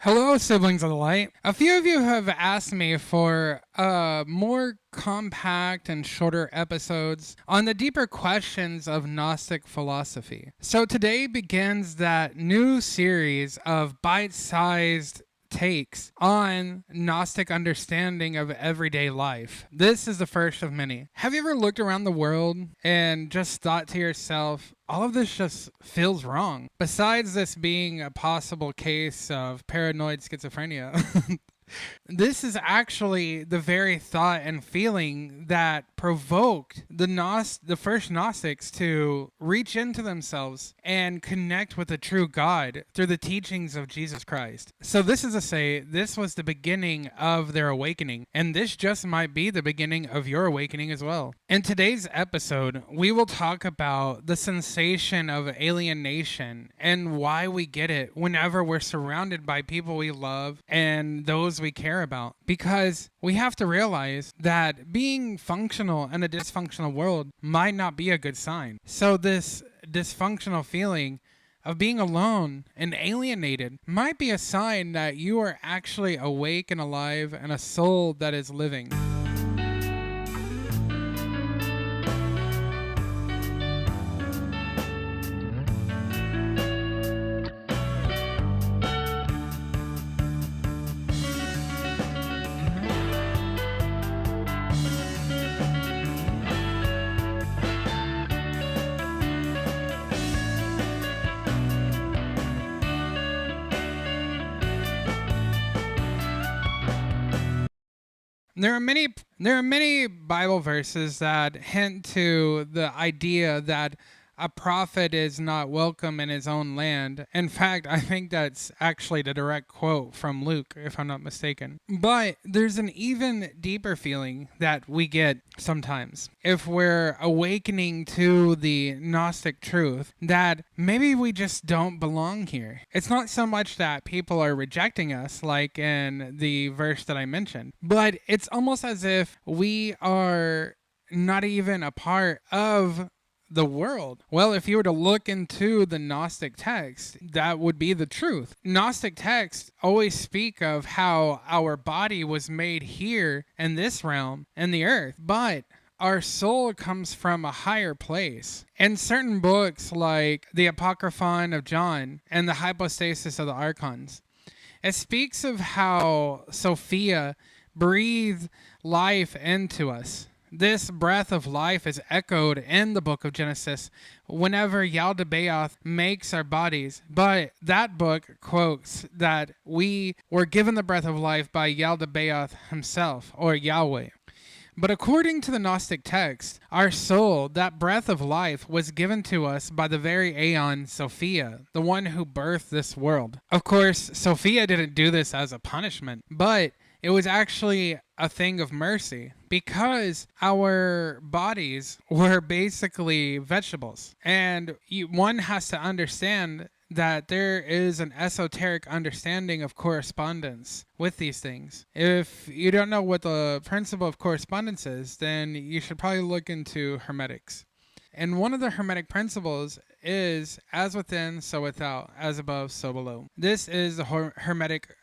Hello, siblings of the light. A few of you have asked me for more compact and shorter episodes on the deeper questions of Gnostic philosophy. So today begins that new series of bite-sized takes on Gnostic understanding of everyday life. This is the first of many. Have you ever looked around the world and just thought to yourself, all of this just feels wrong? Besides this being a possible case of paranoid schizophrenia, this is actually the very thought and feeling that provoked the first Gnostics to reach into themselves and connect with the true God through the teachings of Jesus Christ. So this is to say, this was the beginning of their awakening, and this just might be the beginning of your awakening as well. In today's episode, we will talk about the sensation of alienation and why we get it whenever we're surrounded by people we love and those we care about, because we have to realize that being functional in a dysfunctional world might not be a good sign. So this dysfunctional feeling of being alone and alienated might be a sign that you are actually awake and alive and a soul that is living. There are many Bible verses that hint to the idea that a prophet is not welcome in his own land. In fact, I think that's actually the direct quote from Luke, if I'm not mistaken. But there's an even deeper feeling that we get sometimes if we're awakening to the Gnostic truth that maybe we just don't belong here. It's not so much that people are rejecting us, like in the verse that I mentioned, but it's almost as if we are not even a part of the world. Well, if you were to look into the Gnostic text, that would be the truth. Gnostic texts always speak of how our body was made here in this realm, in the earth, but our soul comes from a higher place. In certain books like the Apocryphon of John and the Hypostasis of the Archons, it speaks of how Sophia breathed life into us. This breath of life is echoed in the book of Genesis whenever Yaldabaoth makes our bodies. But that book quotes that we were given the breath of life by Yaldabaoth himself, or Yahweh. But according to the Gnostic text, our soul, that breath of life, was given to us by the very Aeon Sophia, the one who birthed this world. Of course, Sophia didn't do this as a punishment, but it was actually a thing of mercy because our bodies were basically vegetables. And one has to understand that there is an esoteric understanding of correspondence with these things. If you don't know what the principle of correspondence is, then you should probably look into Hermetics. And one of the Hermetic principles is as within, so without, as above, so below. This is the Hermetic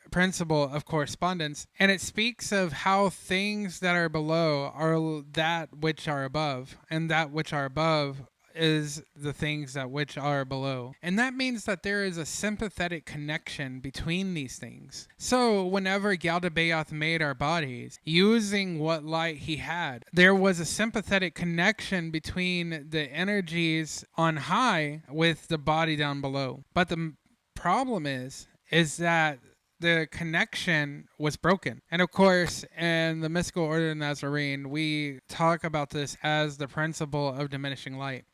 principle of correspondence, and it speaks of how things that are below are that which are above, and that which are above is the things that which are below. And that means that there is a sympathetic connection between these things. So whenever Yaldabaoth made our bodies, using what light he had, there was a sympathetic connection between the energies on high with the body down below. But the problem is that the connection was broken. And of course, in the mystical order of Nazarene, we talk about this as the principle of diminishing light.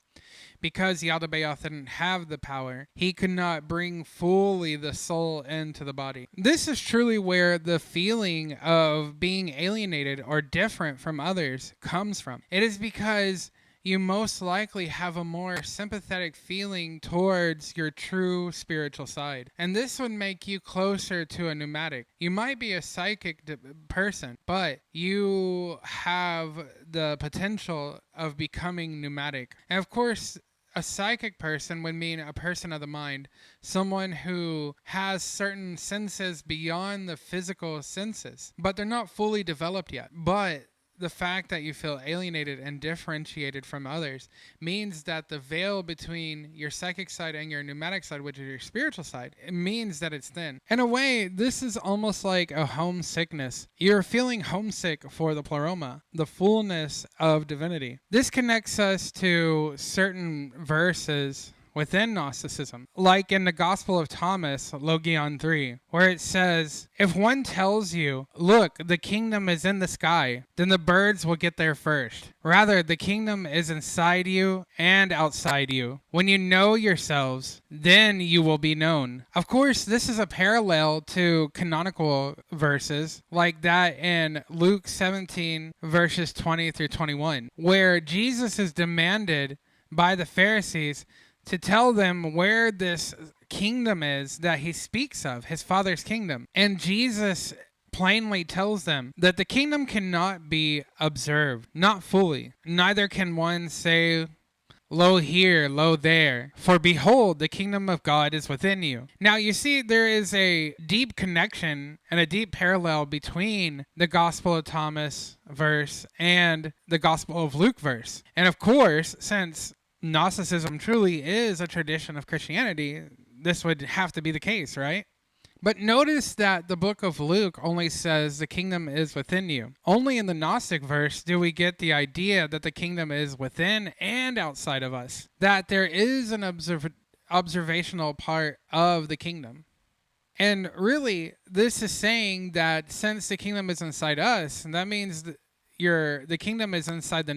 Because Yaldabaoth didn't have the power, he could not bring fully the soul into the body. This is truly where the feeling of being alienated or different from others comes from. It is because you most likely have a more sympathetic feeling towards your true spiritual side. And this would make you closer to a pneumatic. You might be a psychic person, but you have the potential of becoming pneumatic. And of course, A psychic person would mean a person of the mind, someone who has certain senses beyond the physical senses, but they're not fully developed yet. But the fact that you feel alienated and differentiated from others means that the veil between your psychic side and your pneumatic side, which is your spiritual side, it means that it's thin. In a way, this is almost like a homesickness. You're feeling homesick for the pleroma, the fullness of divinity. This connects us to certain verses within Gnosticism, like in the Gospel of Thomas, Logion 3, where it says, if one tells you, look, the kingdom is in the sky, then the birds will get there first. Rather, the kingdom is inside you and outside you. When you know yourselves, then you will be known. Of course, this is a parallel to canonical verses like that in Luke 17, verses 20 through 21, where Jesus is demanded by the Pharisees to tell them where this kingdom is that he speaks of, his Father's kingdom. And Jesus plainly tells them that the kingdom cannot be observed, not fully. Neither can one say, lo here, lo there. For behold, the kingdom of God is within you. Now, you see, there is a deep connection and a deep parallel between the Gospel of Thomas verse and the Gospel of Luke verse. And of course, since Gnosticism truly is a tradition of Christianity, this would have to be the case, right? But notice that the book of Luke only says the kingdom is within you. Only in the Gnostic verse do we get the idea that the kingdom is within and outside of us, that there is an observational part of the kingdom. And really, this is saying that since the kingdom is inside us, that means that the kingdom is inside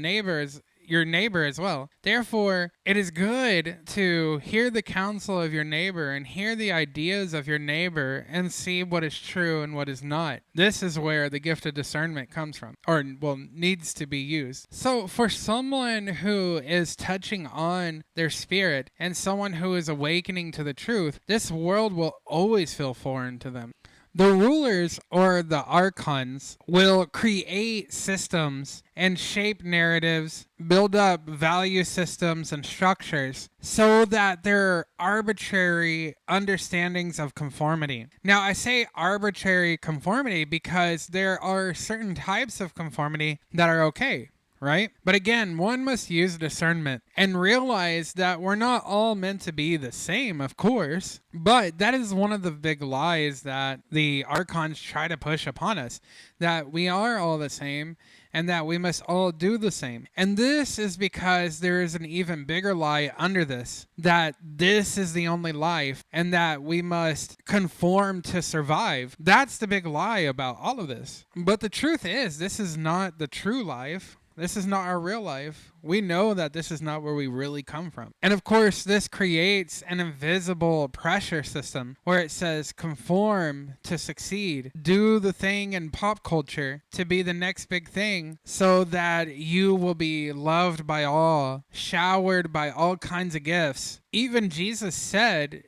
your neighbor as well. Therefore, it is good to hear the counsel of your neighbor and hear the ideas of your neighbor and see what is true and what is not. This is where the gift of discernment comes from, or needs to be used. So for someone who is touching on their spirit and someone who is awakening to the truth, this world will always feel foreign to them. The rulers, or the archons, will create systems and shape narratives, build up value systems and structures so that there are arbitrary understandings of conformity. Now, I say arbitrary conformity because there are certain types of conformity that are okay, right? But again, one must use discernment and realize that we're not all meant to be the same, of course. But that is one of the big lies that the archons try to push upon us, that we are all the same and that we must all do the same. And this is because there is an even bigger lie under this, that this is the only life and that we must conform to survive. That's the big lie about all of this. But the truth is, this is not the true life. This is not our real life. We know that this is not where we really come from. And of course, this creates an invisible pressure system where it says conform to succeed. Do the thing in pop culture to be the next big thing so that you will be loved by all, showered by all kinds of gifts. Even Jesus said,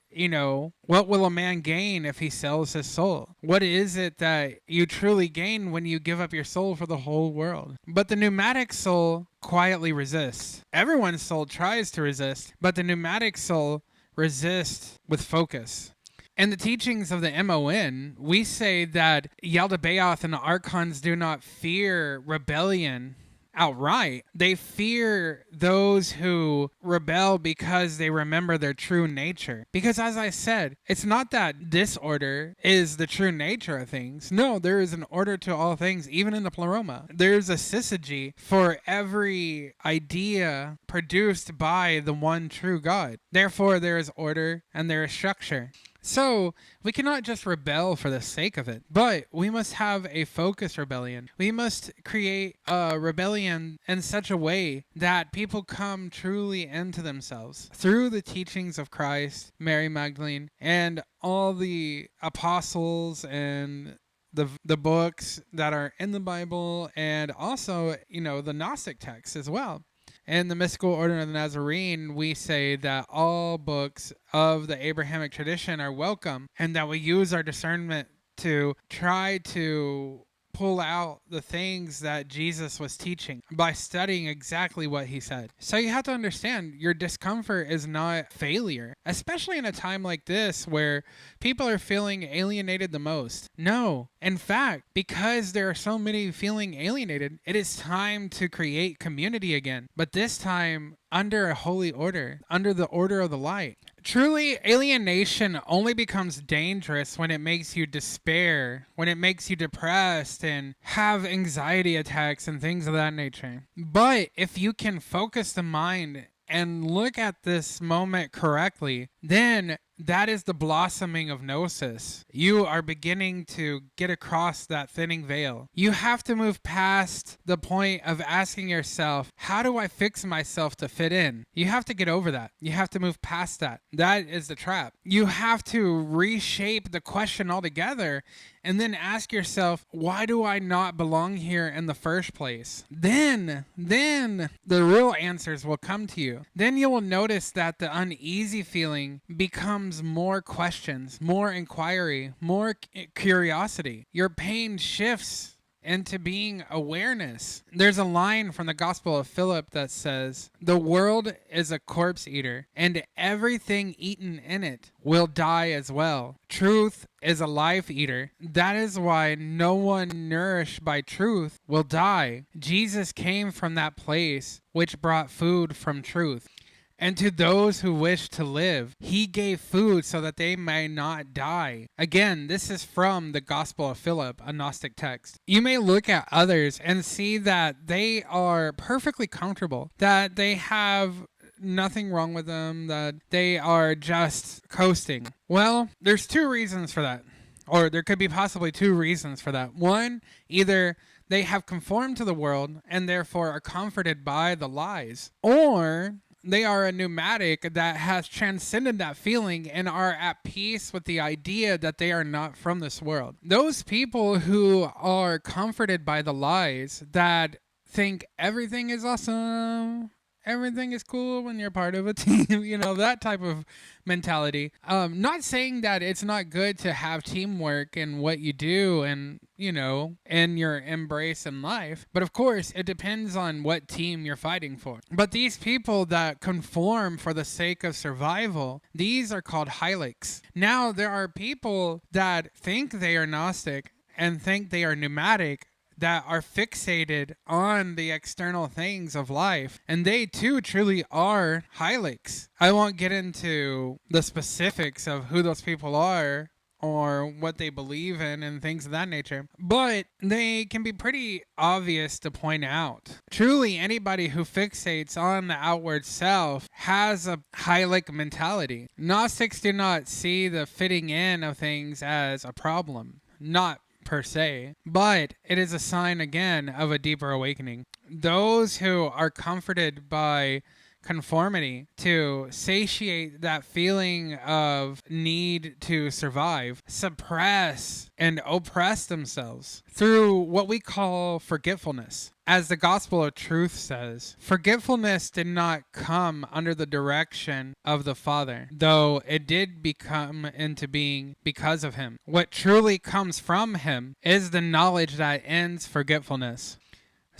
what will a man gain if he sells his soul? What is it that you truly gain when you give up your soul for the whole world? But the pneumatic soul quietly resists. Everyone's soul tries to resist, but the pneumatic soul resists with focus. In the teachings of the MON, we say that Yaldabaoth and the Archons do not fear rebellion outright. They fear those who rebel because they remember their true nature. Because as I said, it's not that disorder is the true nature of things. No, there is an order to all things, even in the pleroma. There's a syzygy for every idea produced by the one true God. Therefore, there is order and there is structure. So, we cannot just rebel for the sake of it, but we must have a focused rebellion. We must create a rebellion in such a way that people come truly into themselves through the teachings of Christ, Mary Magdalene, and all the apostles and the books that are in the Bible, and also, the Gnostic texts as well. In the mystical order of the Nazarene, we say that all books of the Abrahamic tradition are welcome and that we use our discernment to try to pull out the things that Jesus was teaching by studying exactly what he said. So you have to understand your discomfort is not failure, especially in a time like this where people are feeling alienated the most. No, in fact, because there are so many feeling alienated, it is time to create community again, but this time under a holy order, under the order of the light. Truly, alienation only becomes dangerous when it makes you despair, when it makes you depressed and have anxiety attacks and things of that nature. But if you can focus the mind and look at this moment correctly, then that is the blossoming of Gnosis. You are beginning to get across that thinning veil. You have to move past the point of asking yourself, how do I fix myself to fit in? You have to get over that. You have to move past that. That is the trap. You have to reshape the question altogether and then ask yourself, why do I not belong here in the first place? Then the real answers will come to you. Then you will notice that the uneasy feeling becomes more questions, more inquiry, more curiosity. Your pain shifts into being awareness. There's a line from the Gospel of Philip that says, "The world is a corpse eater, and everything eaten in it will die as well. Truth is a life eater. That is why no one nourished by truth will die." Jesus came from that place which brought food from truth. And to those who wish to live, he gave food so that they may not die. Again, this is from the Gospel of Philip, a Gnostic text. You may look at others and see that they are perfectly comfortable, that they have nothing wrong with them, that they are just coasting. Well, there's two reasons for that. Or there could be possibly two reasons for that. One, either they have conformed to the world and therefore are comforted by the lies, or they are a pneumatic that has transcended that feeling and are at peace with the idea that they are not from this world. Those people who are comforted by the lies, that think everything is awesome, everything is cool when you're part of a team, that type of mentality. Not saying that it's not good to have teamwork in what you do and, in your embrace in life. But of course, it depends on what team you're fighting for. But these people that conform for the sake of survival, these are called hylics. Now, there are people that think they are Gnostic and think they are pneumatic, that are fixated on the external things of life, and they too truly are hylics. I won't get into the specifics of who those people are or what they believe in and things of that nature, but they can be pretty obvious to point out. Truly, anybody who fixates on the outward self has a hylic mentality. Gnostics do not see the fitting in of things as a problem, not per se, but it is a sign again of a deeper awakening. Those who are comforted by conformity to satiate that feeling of need to survive, suppress and oppress themselves through what we call forgetfulness. As the Gospel of Truth says, forgetfulness did not come under the direction of the Father, though it did become into being because of him. What truly comes from him is the knowledge that ends forgetfulness.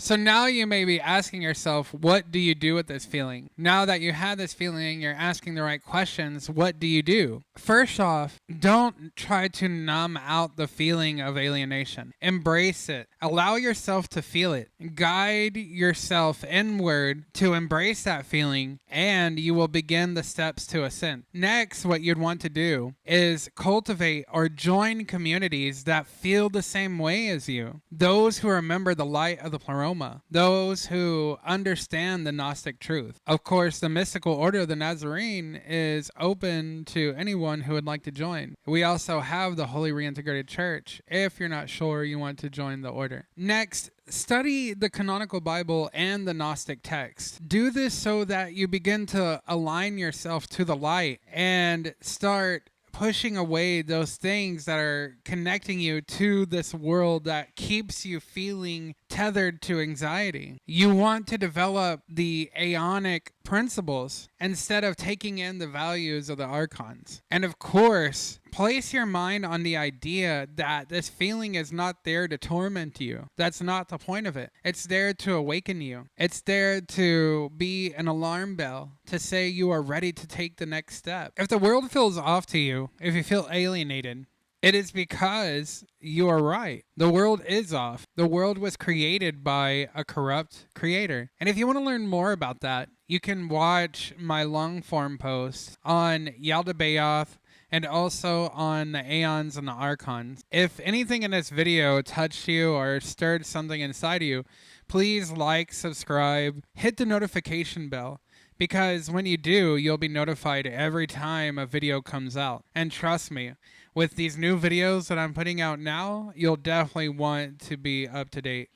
So now you may be asking yourself, what do you do with this feeling? Now that you have this feeling, you're asking the right questions, what do you do? First off, don't try to numb out the feeling of alienation. Embrace it. Allow yourself to feel it. Guide yourself inward to embrace that feeling, and you will begin the steps to ascent. Next, what you'd want to do is cultivate or join communities that feel the same way as you. Those who remember the light of the pleroma. Those who understand the Gnostic truth. Of course, the mystical order of the Nazarene is open to anyone who would like to join. We also have the Holy Reintegrated Church if you're not sure you want to join the order. Next, study the canonical Bible and the Gnostic text. Do this so that you begin to align yourself to the light and start pushing away those things that are connecting you to this world that keeps you feeling tethered to anxiety. You want to develop the aeonic principles instead of taking in the values of the archons. And of course, Place your mind on the idea that this feeling is not there to torment you. That's not the point of it. It's there to awaken you. It's there to be an alarm bell to say you are ready to take the next step. If the world feels off to you, if you feel alienated, it is because you are right. The world is off. The world was created by a corrupt creator. And if you want to learn more about that, you can watch my long form post on Yaldabaoth and also on the Aeons and the Archons. If anything in this video touched you or stirred something inside of you, please like, subscribe, hit the notification bell. Because when you do, you'll be notified every time a video comes out. And trust me, with these new videos that I'm putting out now, you'll definitely want to be up to date.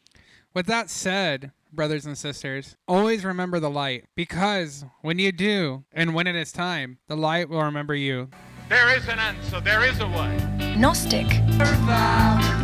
With that said, brothers and sisters, always remember the light. Because when you do, and when it is time, the light will remember you. There is an answer, there is a way. Gnostic. Revival.